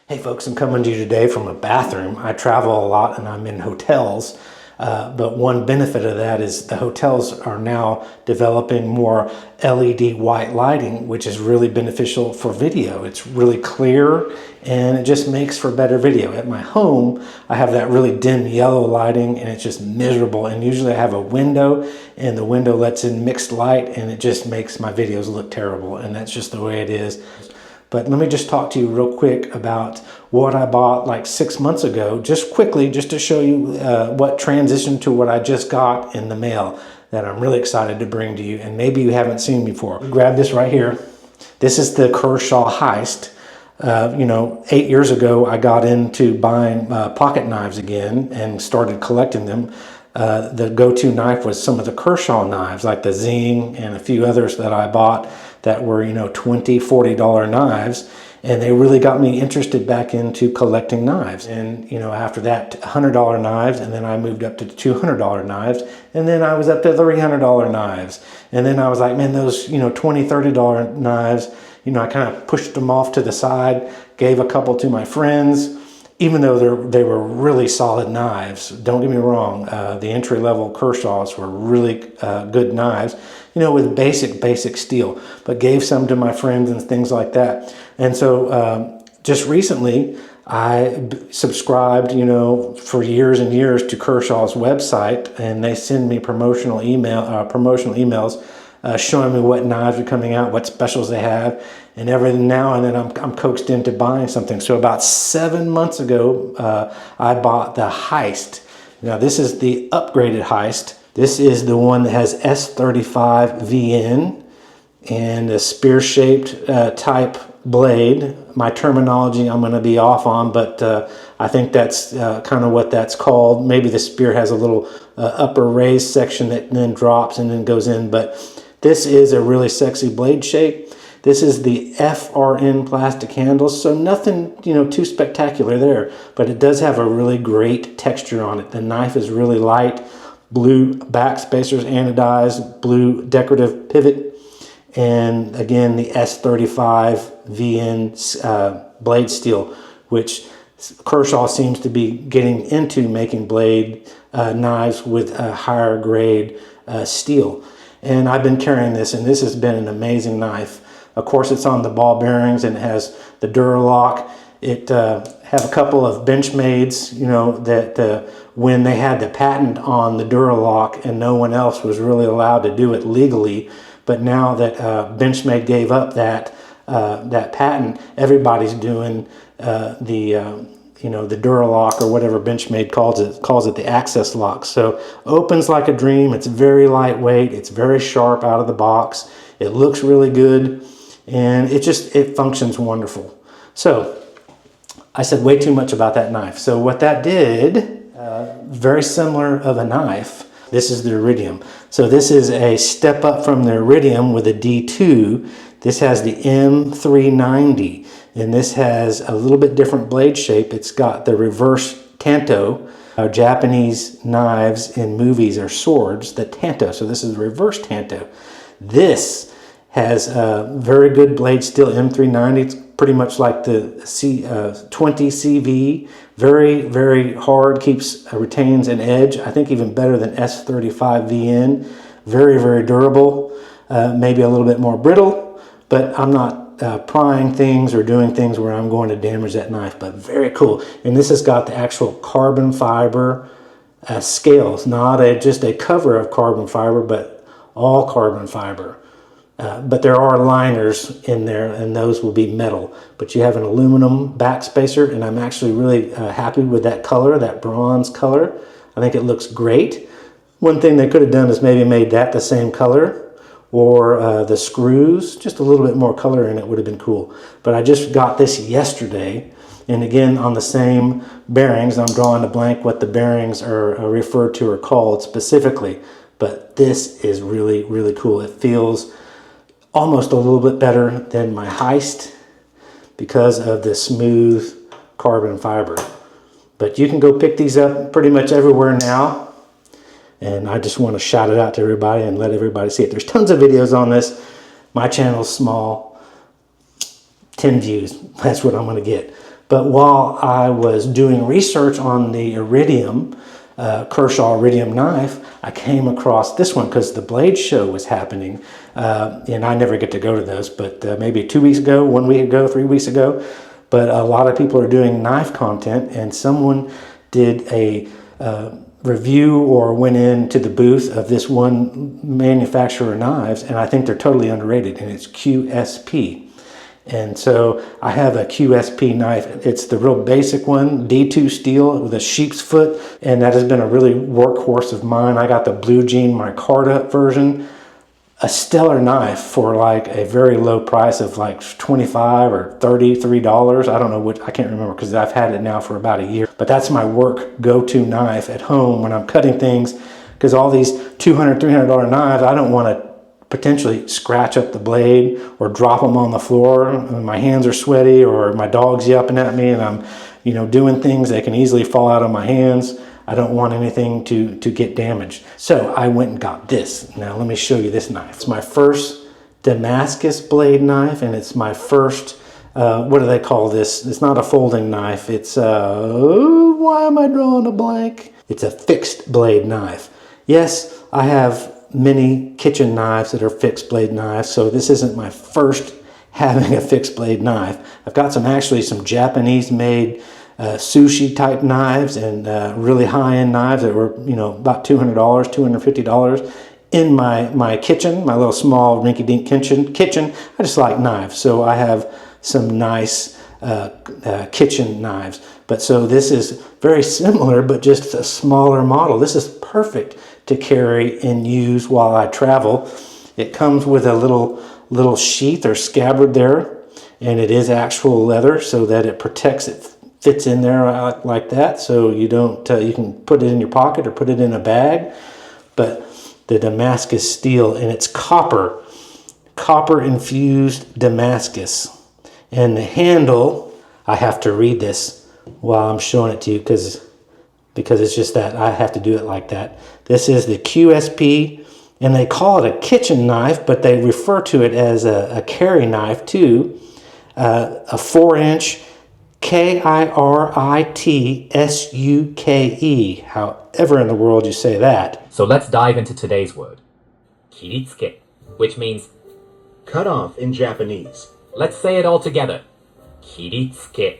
Hey folks, I'm coming to you today from a bathroom. I travel a lot and I'm in hotels, but one benefit of that is the hotels are now developing more LED white lighting, which is really beneficial for video. It's really clear and it just makes for better video. At my home, I have that really dim yellow lighting and it's just miserable. And usually I have a window and the window lets in mixed light and it just makes my videos look terrible. And that's just the way it is. But let me just talk to you real quick about what I bought like 6 months ago, just quickly, just to show you what transitioned to what I just got in the mail that I'm really excited to bring to you, and maybe you haven't seen before. Grab this right here. This is the Kershaw Heist. 8 years ago, I got into buying pocket knives again and started collecting them. The go-to knife was some of the Kershaw knives, like the Zing and a few others that I bought that were, $20, $40 knives. And they really got me interested back into collecting knives. And, after that, $100 knives, and then I moved up to $200 knives, and then I was up to $300 knives. And then I was like, man, those, $20, $30 knives, I kind of pushed them off to the side, gave a couple to my friends, even though they were really solid knives. Don't get me wrong, the entry-level Kershaws were really good knives, with basic steel, but gave some to my friends and things like that. And so just recently, I subscribed, for years and years to Kershaw's website, and they send me promotional emails showing me what knives are coming out, what specials they have, and every now and then I'm coaxed into buying something. So about 7 months ago, I bought the Heist. Now this is the upgraded Heist. This is the one that has S35 VN and a spear-shaped type blade. My terminology I'm going to be off on, but I think that's kind of what that's called. Maybe the spear has a little upper raised section that then drops and then goes in, but this is a really sexy blade shape. This is the FRN plastic handles, so nothing too spectacular there, but it does have a really great texture on it. The knife is really light, blue back spacers, anodized, blue decorative pivot, and again the S35 VN blade steel, which Kershaw seems to be getting into making blade knives with a higher grade steel. And I've been carrying this, and this has been an amazing knife. Of course, it's on the ball bearings and it has the Duralock. It have a couple of Benchmades, that when they had the patent on the Duralock and no one else was really allowed to do it legally, but now that Benchmade gave up that patent, everybody's doing the Duralock, or whatever Benchmade calls it the access lock. So opens like a dream. It's very lightweight. It's very sharp out of the box. It looks really good, and it functions wonderful. So I said way too much about that knife. So what that did, very similar of a knife. This is the Iridium. So this is a step up from the Iridium with a D2. This has the M390, and this has a little bit different blade shape. It's got the reverse tanto. Japanese knives in movies are swords, the tanto. So this is reverse tanto. This has a very good blade steel, M390. It's pretty much like the C20 CV. Very, very hard, retains an edge. I think even better than S35 VN. Very, very durable. Maybe a little bit more brittle, but I'm not prying things or doing things where I'm going to damage that knife, but very cool. And this has got the actual carbon fiber scales, not just a cover of carbon fiber, but all carbon fiber. But there are liners in there, and those will be metal. But you have an aluminum back spacer, and I'm actually really happy with that color, that bronze color. I think it looks great. One thing they could have done is maybe made that the same color, or the screws, just a little bit more color in it would have been cool. But I just got this yesterday, and again on the same bearings. I'm drawing a blank what the bearings are referred to or called specifically, but this is really, really cool. It feels almost a little bit better than my Heist because of the smooth carbon fiber. But you can go pick these up pretty much everywhere now. And I just want to shout it out to everybody and let everybody see it. There's tons of videos on this. My channel's small, 10 views. That's what I'm going to get. But while I was doing research on the Iridium, Kershaw Iridium knife, I came across this one because the Blade Show was happening. And I never get to go to those, but maybe 2 weeks ago, 1 week ago, 3 weeks ago. But a lot of people are doing knife content, and someone did a review or went into the booth of this one manufacturer of knives, and I think they're totally underrated, and it's QSP. And so I have a QSP knife. It's the real basic one, D2 steel with a sheep's foot, and that has been a really workhorse of mine. I got the Blue Jean micarta version. A stellar knife for like a very low price of like $25 or $33. I don't know what, I can't remember because I've had it now for about a year. But that's my work go-to knife at home when I'm cutting things, because all these $200, $300 knives, I don't want to potentially scratch up the blade or drop them on the floor. My hands are sweaty, or my dog's yelping at me and I'm, doing things that can easily fall out of my hands. I don't want anything to get damaged. So I went and got this. Now let me show you this knife. It's my first Damascus blade knife, and it's my first, what do they call this? It's not a folding knife. It's, why am I drawing a blank? It's a fixed blade knife. Yes, I have many kitchen knives that are fixed blade knives, so this isn't my first having a fixed blade knife. I've got some Japanese made sushi type knives and really high-end knives that were about $200, $250 in my kitchen, my little small rinky-dink kitchen. I just like knives, so I have some nice kitchen knives. But so this is very similar, but just a smaller model. This is perfect to carry and use while I travel. It comes with a little sheath or scabbard there, and it is actual leather so that it protects it, fits in there like that, so you don't you can put it in your pocket or put it in a bag. But the Damascus steel, and it's copper infused Damascus. And the handle, I have to read this while I'm showing it to you because it's just that I have to do it like that. This is the QSP, and they call it a kitchen knife, but they refer to it as a carry knife too. A 4-inch Kiritsuke, however in the world you say that. So let's dive into today's word, Kiritsuke, which means cut off in Japanese. Let's say it all together, Kiritsuke.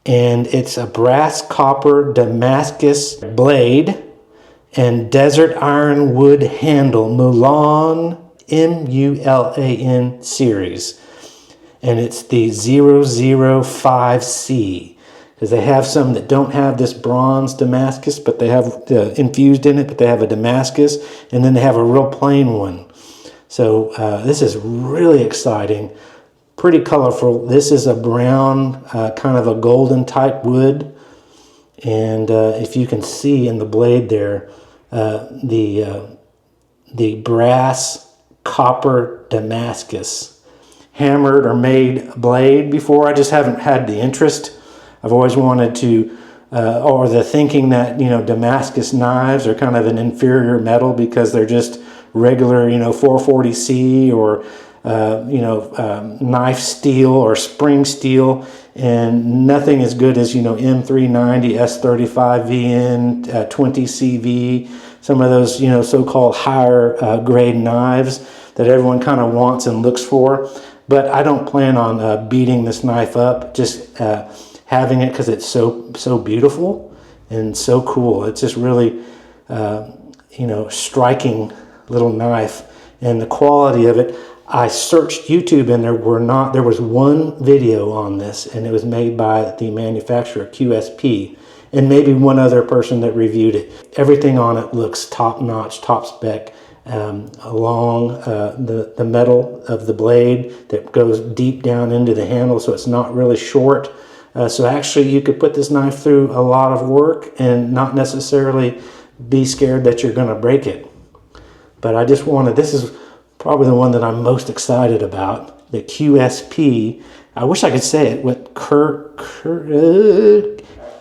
And it's a brass copper Damascus blade and desert iron wood handle, Mulan, MULAN series. And it's the 005C, because they have some that don't have this bronze Damascus, but they have infused in it, but they have a Damascus, and then they have a real plain one. So this is really exciting, pretty colorful. This is a brown, kind of a golden type wood, and if you can see in the blade there, the brass copper Damascus. Hammered or made blade before. I just haven't had the interest. I've always wanted to, or the thinking that, Damascus knives are kind of an inferior metal because they're just regular, 440C or, knife steel or spring steel, and nothing as good as, M390, S35VN, 20CV, some of those, so-called higher grade knives that everyone kind of wants and looks for. But I don't plan on beating this knife up, just having it because it's so beautiful and so cool. It's just really, striking little knife. And the quality of it, I searched YouTube and there was one video on this, and it was made by the manufacturer QSP and maybe one other person that reviewed it. Everything on it looks top-notch, top spec. Along the metal of the blade that goes deep down into the handle, so it's not really short. So actually you could put this knife through a lot of work and not necessarily be scared that you're going to break it. But I just this is probably the one that I'm most excited about, the QSP. I wish I could say it with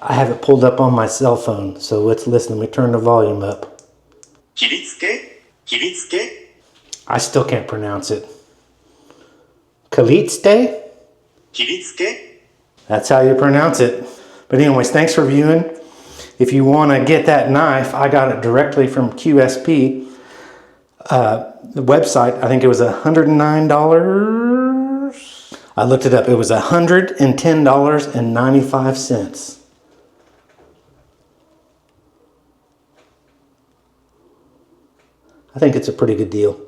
I have it pulled up on my cell phone, so let's listen. Let me turn the volume up. Kiritsuke? Kiritsuke? I still can't pronounce it. Kiritsuke? Kiritsuke? That's how you pronounce it. But anyways, thanks for viewing. If you want to get that knife, I got it directly from QSP. The website, I think it was $109. I looked it up. It was $110.95. I think it's a pretty good deal.